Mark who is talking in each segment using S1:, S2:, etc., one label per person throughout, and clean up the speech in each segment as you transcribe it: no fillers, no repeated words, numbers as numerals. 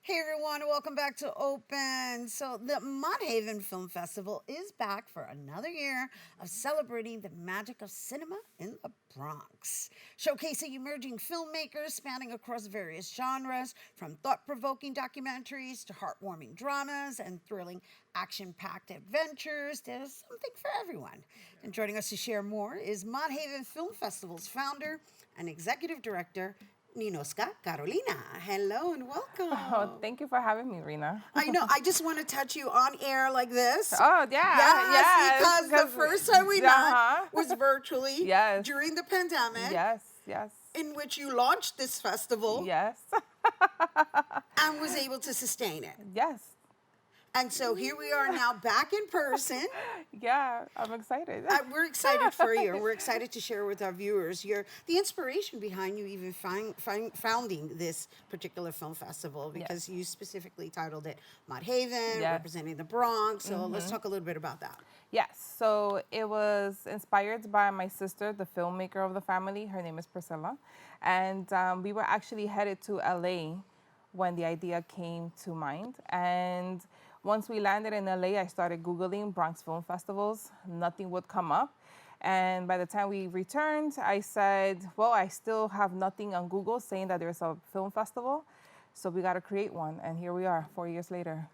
S1: Hey everyone, welcome back to Open. So, the Mott Film Festival is back for another year of celebrating the magic of cinema in the Bronx. Showcasing emerging filmmakers spanning across various genres, from thought provoking documentaries to heartwarming dramas and thrilling action packed adventures. There's something for everyone. And joining us to share more is Mott Film Festival's founder and executive director, Ninoska Carolina. Hello and
S2: Oh,
S1: welcome.
S2: thank you for having me, Rena.
S1: I know. I just want to touch you on air like this.
S2: Oh, yeah, yes.
S1: Because the first time we met
S2: Uh-huh.
S1: was virtually
S2: Yes.
S1: during the pandemic,
S2: Yes, yes,
S1: in which you launched this festival
S2: yes,
S1: and was able to sustain it.
S2: yes.
S1: And so here we are now back in person.
S2: Yeah, I'm excited.
S1: We're excited for you. We're excited to share with our viewers the inspiration behind you even founding this particular film festival, because you specifically titled it Mott Haven,
S2: Yes.
S1: representing the Bronx. So let's talk a little bit about that.
S2: Yes, so it was inspired by my sister, the filmmaker of the family. Her name is Priscilla. And we were actually headed to LA when the idea came to mind. And once we landed in LA, I started Googling Bronx film festivals. Nothing would come up. And by the time we returned, I said, well, I still have nothing on Google saying that there's a film festival. So we got to create one. And here we are 4 years later.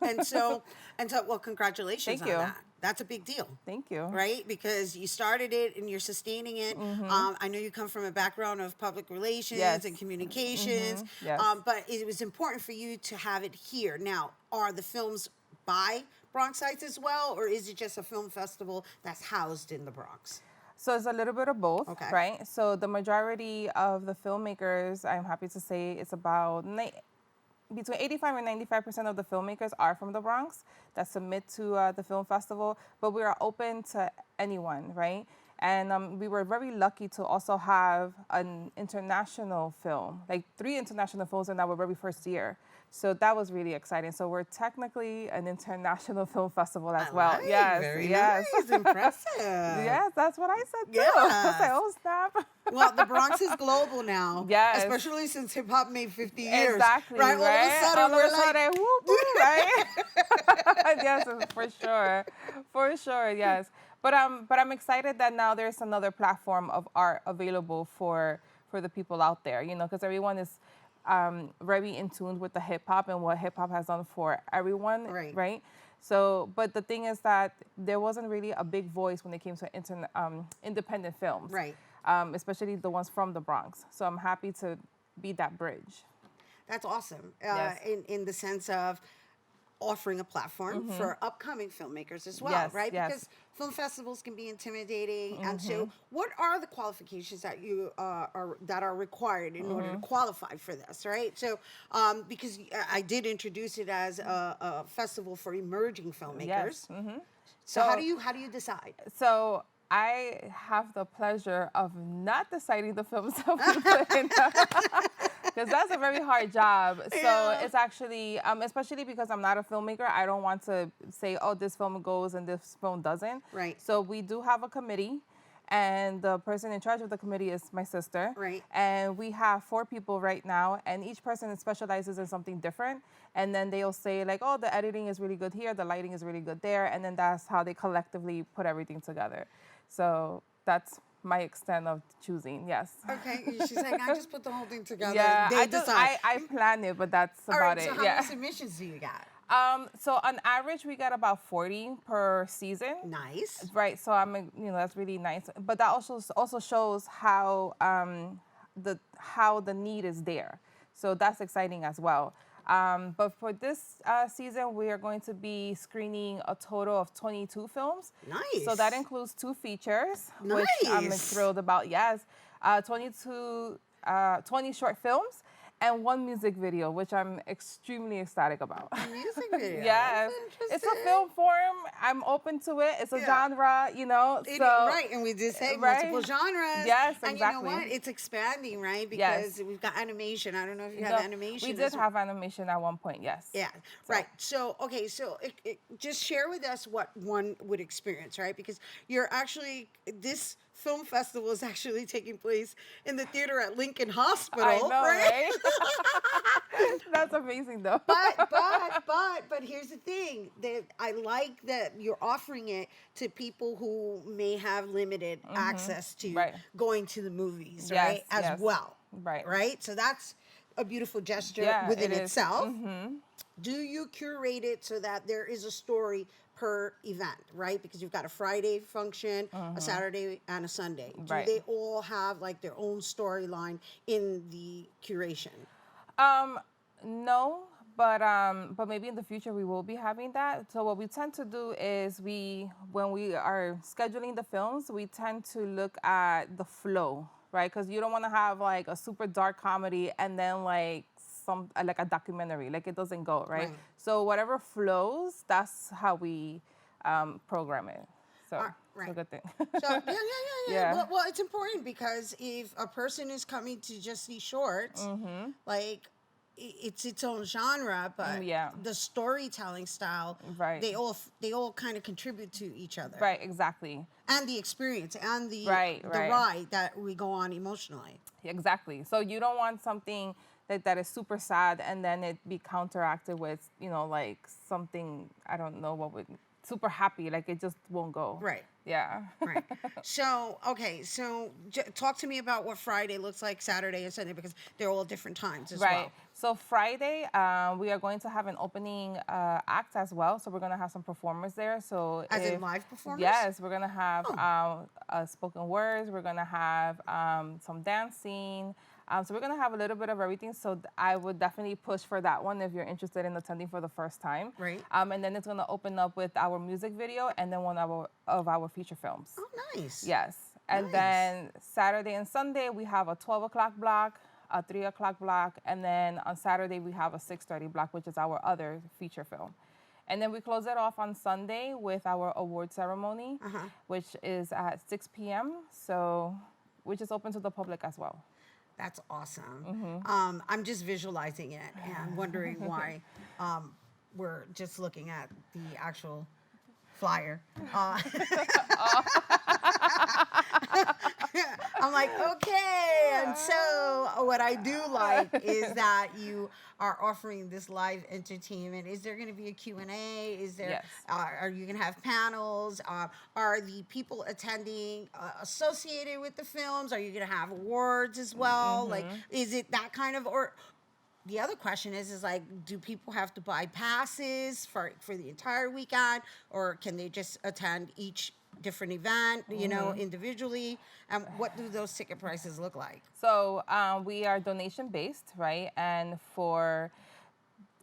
S1: Well, congratulations
S2: Thank
S1: on
S2: you.
S1: that. That's a big deal.
S2: Thank you.
S1: Right? Because you started it and you're sustaining it. I know you come from a background of public relations
S2: Yes.
S1: and communications,
S2: Yes.
S1: but it was important for you to have it here. Now, are the films by Bronxites as well, or is it just a film festival that's housed in the Bronx?
S2: So it's a little bit of both,
S1: Okay.
S2: right? So the majority of the filmmakers, I'm happy to say, it's about between 85 and 95% of the filmmakers are from the Bronx that submit to the film festival, but we are open to anyone, right? And we were very lucky to also have an international film, like 3 international films in our very first year. So that was really exciting. So we're technically an international film festival as well.
S1: Right.
S2: Yes,
S1: Very
S2: yes.
S1: nice. Impressive.
S2: Yes, that's what I said too.
S1: Yes.
S2: I was like, oh snap.
S1: Well, the Bronx is global now.
S2: Yes.
S1: Especially since hip hop made 50 years.
S2: Exactly,
S1: Right? All of a sudden,
S2: All of
S1: we're
S2: a sudden, whoop, whoop, right? Yes, for sure, yes. But I'm excited that now there's another platform of art available for the people out there, you know, because everyone is very in tune with the hip hop and what hip hop has done for everyone,
S1: Right.
S2: right? So, but the thing is that there wasn't really a big voice when it came to independent films,
S1: Right.
S2: Especially the ones from the Bronx. So I'm happy to be that bridge.
S1: That's awesome.
S2: Yes.
S1: In the sense of offering a platform for upcoming filmmakers as well,
S2: Yes,
S1: right?
S2: yes.
S1: Because film festivals can be intimidating, and so what are the qualifications that you are required in order to qualify for this, right? So, because I did introduce it as a festival for emerging filmmakers.
S2: Yes.
S1: So how do you decide?
S2: So I have the pleasure of not deciding the films that we put in, because that's a very hard job. So
S1: Yeah.
S2: it's actually, especially because I'm not a filmmaker, I don't want to say, oh, this film goes and this film doesn't.
S1: Right.
S2: So we do have a committee, and the person in charge of the committee is my sister.
S1: Right.
S2: And we have 4 people right now, and each person specializes in something different. And then they'll say like, oh, the editing is really good here, the lighting is really good there, and then that's how they collectively put everything together. So that's my extent of choosing, yes.
S1: Okay, she's like, I just put the whole thing together.
S2: Yeah,
S1: They decide.
S2: I plan it, but that's
S1: All
S2: about
S1: right, so
S2: it.
S1: how
S2: Yeah.
S1: many submissions do you got?
S2: So on average, we get about 40 per season.
S1: Nice.
S2: Right, so that's really nice. But that also shows how the need is there. So that's exciting as well. But for this season, we are going to be screening a total of 22 films.
S1: Nice.
S2: So that includes 2 features, which I'm
S1: Nice.
S2: thrilled about. Yes, 20 short films and 1 music video, which I'm extremely ecstatic about.
S1: Music video.
S2: Yes,
S1: That's
S2: it's a
S1: interesting.
S2: film form. I'm open to it. It's a
S1: Yeah.
S2: genre, you know.
S1: It-
S2: So
S1: right, and we did say
S2: right.
S1: multiple genres.
S2: Yes,
S1: And you know
S2: exactly.
S1: what? It's expanding, right?
S2: Yes.
S1: Because we've got animation. I don't know if you
S2: No,
S1: have animation.
S2: we did have animation at one point. Yes.
S1: Yeah, right. So, okay, so just share with us what one would experience, right? Because you're actually, this film festival is actually taking place in the theater at Lincoln Hospital,
S2: I know, right? That's amazing, though.
S1: But here's the thing that I like that you're offering it to people who may have limited access to
S2: Right.
S1: going to the movies,
S2: Yes,
S1: right? As
S2: yes.
S1: well,
S2: Right.
S1: right? So that's a beautiful gesture
S2: Yeah,
S1: within
S2: it is.
S1: itself. Do you curate it so that there is a story per event, right? Because you've got a Friday function, a Saturday, and a Sunday. Do
S2: Right.
S1: they all have like their own storyline in the curation?
S2: No, but maybe in the future we will be having that. So what we tend to do is when we are scheduling the films, we tend to look at the flow, right? Because you don't want to have like a super dark comedy and then like like a documentary, like it doesn't go, right?
S1: Right.
S2: So whatever flows, that's how we program it. So
S1: Right.
S2: it's a good thing.
S1: So yeah.
S2: Yeah.
S1: Well, it's important because if a person is coming to just see shorts, like it's its own genre, but
S2: Yeah.
S1: the storytelling style,
S2: Right.
S1: they all kind of contribute to each other,
S2: Right, exactly.
S1: and the experience and the
S2: Right,
S1: the
S2: right.
S1: ride that we go on emotionally.
S2: Exactly. So you don't want something that is super sad and then it be counteracted with, like something, I don't know what would, super happy, like it just won't go.
S1: Right.
S2: Yeah.
S1: Right. So, okay. So, talk to me about what Friday looks like, Saturday and Sunday, because they're all different times as
S2: Right.
S1: well.
S2: So Friday, we are going to have an opening act as well. So we're going to have some performers there. So
S1: As in live performers?
S2: Yes, we're going to have spoken words. We're going to have some dancing. So we're going to have a little bit of everything. So I would definitely push for that one if you're interested in attending for the first time.
S1: Right.
S2: And then it's going to open up with our music video and then one of our feature films.
S1: Oh, nice.
S2: Yes. And
S1: Nice.
S2: then Saturday and Sunday, we have a 12 o'clock block, a 3 o'clock block, and then on Saturday, we have a 6:30 block, which is our other feature film. And then we close it off on Sunday with our award ceremony, which is at 6 p.m., which is open to the public as well.
S1: That's awesome. I'm just visualizing it and wondering why we're just looking at the actual flyer. I'm like, okay. And so what I do like is that you are offering this live entertainment. Is there going to be a Q&A? Is there?
S2: Yes.
S1: Are you going to have panels? Are the people attending associated with the films? Are you going to have awards as well? Like, is it that kind of or? The other question is like, do people have to buy passes for the entire weekend, or can they just attend each different event, individually? And what do those ticket prices look like?
S2: So we are donation based, right? And for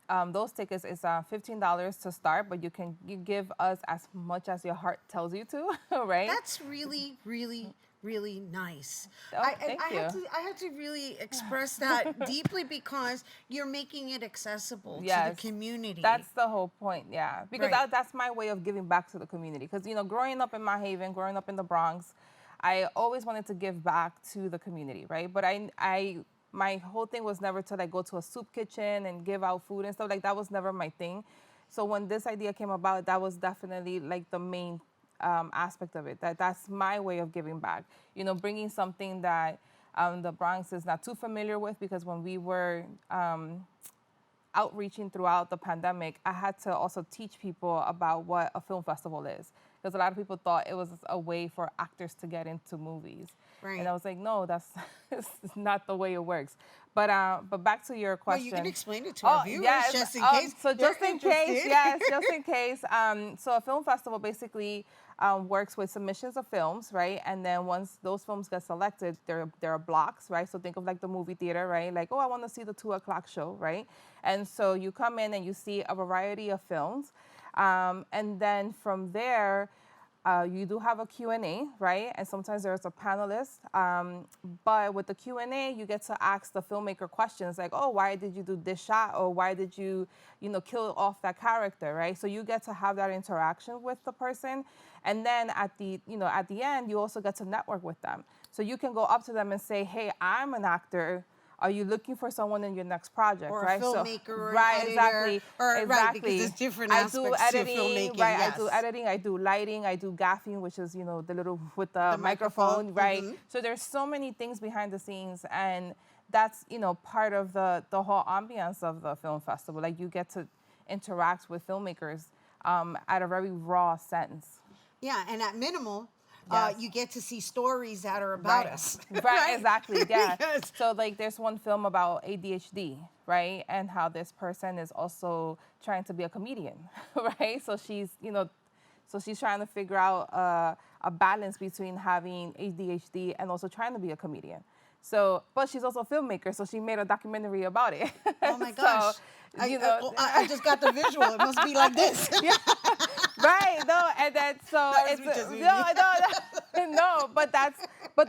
S2: those tickets, it's $15 to start, but you give us as much as your heart tells you to, right?
S1: That's really, really, really nice.
S2: Oh, thank you.
S1: I have to really express that deeply because you're making it accessible to
S2: Yes.
S1: the community.
S2: That's the whole point, yeah. Because
S1: Right.
S2: that's my way of giving back to the community. Because, growing up in Mott Haven, growing up in the Bronx, I always wanted to give back to the community, right? But my whole thing was never to like go to a soup kitchen and give out food and stuff. Like that was never my thing. So when this idea came about, that was definitely like the main aspect of it. That's my way of giving back. Bringing something that the Bronx is not too familiar with, because when we were outreaching throughout the pandemic, I had to also teach people about what a film festival is. Because a lot of people thought it was a way for actors to get into movies.
S1: Right.
S2: And I was like, no, that's not the way it works. But back to your question.
S1: Well, you can explain it to our viewers just in case.
S2: So just
S1: they're
S2: in case,
S1: interested.
S2: yes, just in case. So a film festival basically works with submissions of films, right? And then once those films get selected, there are blocks, right? So think of like the movie theater, right? Like, oh, I want to see the 2 o'clock show, right? And so you come in and you see a variety of films. And then from there, you do have a Q&A, right? And sometimes there's a panelist. But with the Q&A, you get to ask the filmmaker questions like, oh, why did you do this shot? Or why did you, kill off that character, right? So you get to have that interaction with the person. And then at the end, you also get to network with them. So you can go up to them and say, hey, I'm an actor. Are you looking for someone in your next project,
S1: or
S2: right?
S1: a filmmaker, or an
S2: right,
S1: editor,
S2: exactly,
S1: or
S2: exactly.
S1: right, because there's different aspects
S2: I do editing,
S1: to filmmaking.
S2: right?
S1: Yes.
S2: I do editing, I do lighting, I do gaffing, which is the little with the
S1: microphone.
S2: microphone, right? So there's so many things behind the scenes, and that's, you know, part of the whole ambiance of the film festival. Like, you get to interact with filmmakers at a very raw sense.
S1: Yeah, and at minimal,
S2: Yes.
S1: you get to see stories that are about us.
S2: Right, exactly, yeah.
S1: Because-
S2: So, like, there's one film about ADHD, right? And how this person is also trying to be a comedian, right? So she's, you know, so she's trying to figure out a balance between having ADHD and also trying to be a comedian. So, but she's also a filmmaker, so she made a documentary about it.
S1: Oh my
S2: So,
S1: gosh.
S2: you know,
S1: I just got the visual. It must be like this.
S2: right, no, and then so
S1: That was
S2: it's
S1: me just
S2: no, but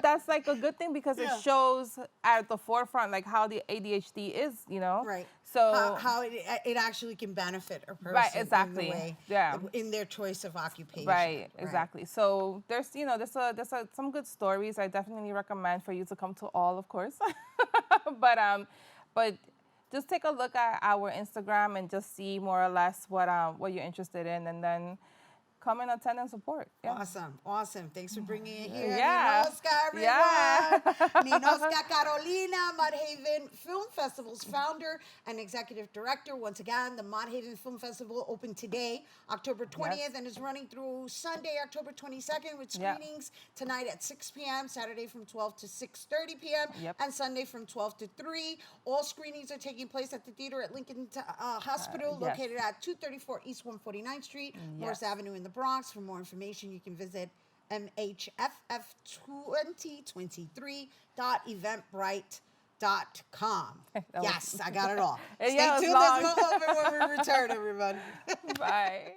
S2: that's like a good thing because
S1: Yeah.
S2: it shows at the forefront like how the ADHD is, you know.
S1: Right.
S2: So
S1: how it actually can benefit a person.
S2: Right, exactly.
S1: In the way,
S2: Yeah.
S1: in their choice of occupation.
S2: right, exactly. So there's, you know, some good stories. I definitely recommend for you to come to all, of course. but just take a look at our Instagram and just see more or less what you're interested in, and then come and attend and support. Yeah.
S1: Awesome, awesome. Thanks for bringing it here.
S2: Yeah.
S1: Ninoska, everyone.
S2: Yeah.
S1: Ninoska Carolina, Mott Haven Film Festival's founder and executive director. Once again, the Mott Haven Film Festival opened today, October 20th,
S2: Yes.
S1: and is running through Sunday, October 22nd, with
S2: Yep.
S1: screenings tonight at 6 p.m., Saturday from 12 to 6:30 p.m.,
S2: Yep.
S1: and Sunday from 12 to 3. All screenings are taking place at the theater at Lincoln Hospital,
S2: yes.
S1: located at 234 East 149th Street, Morris
S2: Yes.
S1: Avenue in the Bronx. For more information, you can visit mhff2023.eventbrite.com. Yes, I got it all.
S2: Yeah,
S1: Stay
S2: it was
S1: tuned.
S2: long.
S1: Let's go over when we return, everyone.
S2: Bye.